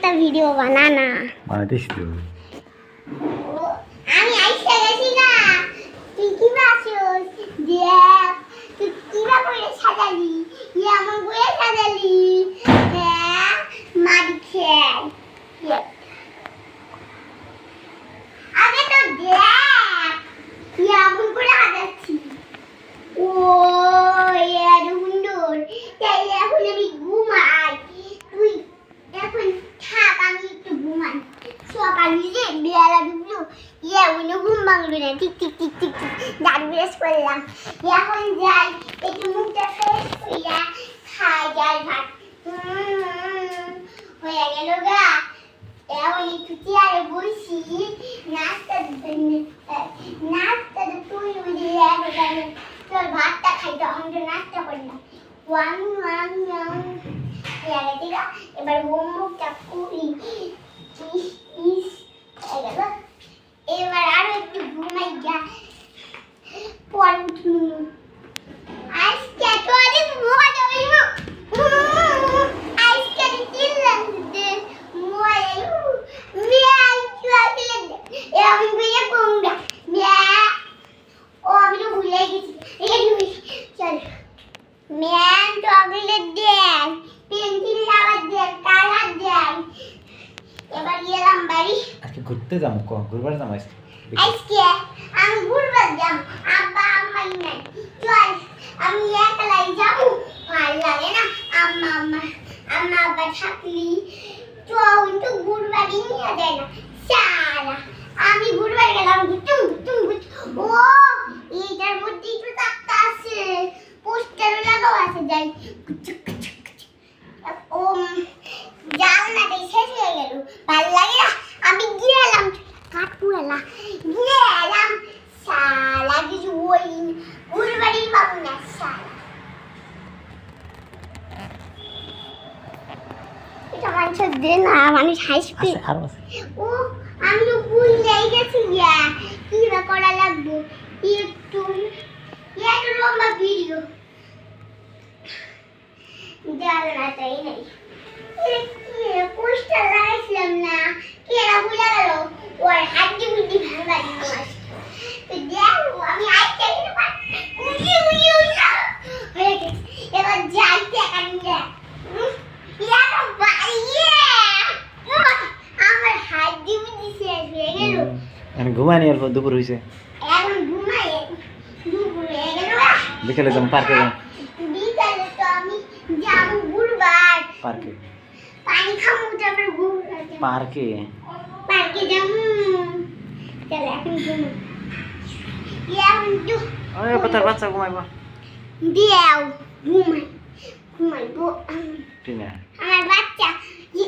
একটা ভিডিও বানানা বানাইতেছি তো। আমি আইসা গেছি না, তুই কি ভাবছিস? দেখ তুই কিভাবে করে সাজালি, এমন করে সাজালি, হ্যাঁ মাটি খেয়ে আগে তো দেখ এমন করে সাজাচ্ছি। ও এর সুন্দর, তাই এখন আমি ঘুমাই, তুই এখন থাক, আমি একটু ঘুমাই। সকালে যে বেলা ডুবলো, উনি ঘুম ভাঙলো না, ঠিক ঠিক ঠিক ঠিক ঠিক দাঁত ব্রাশ করলাম। এখন যাই একটু মুখটা ফ্রেশ কইরা খাই যাই ভাত। হয়ে গেল গা, এখন একটু চেয়ারে বসি, নাস্তা তুই বুঝে তোর ভাতটা খাই, তখন তো নাস্তা করলাম। এবার হোমওয়ার্কটা করি। এবার আরো একটু ঘুমাই যা, পরে উঠুন। আজকে তো অনেক মজা হইব, আজকে চিল্লাম আমি তো ভুলে গেছি। চল ম্যান চকলেট দেন, পেন্সিল রাবার দেন, কালার দেন। এবার গেলাম বাড়ি। আজকে ঘুরতে যাবো, ঘুরবার যাবো আজকে। আজকে আমি ঘুরবার যাব, আব্বা আম্মা নাই। চল আমি একলাই যাব, ভালো লাগে না। আম্মা আব্বা থাকলি চল তো ঘুরবারই নিয়ে যায় না সারা। আমি ঘুরবার গেলাম, ও এইটার মধ্যে একটু টাকা আছে, পোস্টার লাগাও আছে, যাই ও জানলাটাই শেষ হয়ে গেল, ভালো লাগে না। আমি গেলাম কাঠপুরালা, গেলাম সালা কিছু ওই ঘুরবাড়ি পাবো না সালা। এটা মানুষ দে না, মানুষ হাই স্পিড। ও আমি তো ভুলেই গেছি, কি বা করা লাগবে একটু লম্বা ভিডিও জানলাটাই নেই, পোস্টার লাগাইছিলাম না, কেরা ভুলে গেল। ওর হাড্ডি বুদ্ধি ভাঙা দিল আজকে, দেখো আমি আইতে হয়ে গেছে। এবার যাই টাকা নিয়ে আমার হাড্ডি বুদ্ধি শেষ হয়ে গেল। আমি ঘুমাইনি, অল্প দুপুর হয়েছে, এখন ঘুমাই, দুপুর হয়ে গেল। বিকেলে যাবো পার্কে, যাবো বিকালে তো আমি যাবো ঘুরবার, পার্কে, পানি খাবো, তারপর ঘুরবার যাবো। পার্কে যাবো। চল এখন ঘুমাই, এখন তো ওই বাচ্চা বাচ্চা ঘুমাইবো, দিয়াও ঘুমাইবো। ঠিক না? আমার বাচ্চা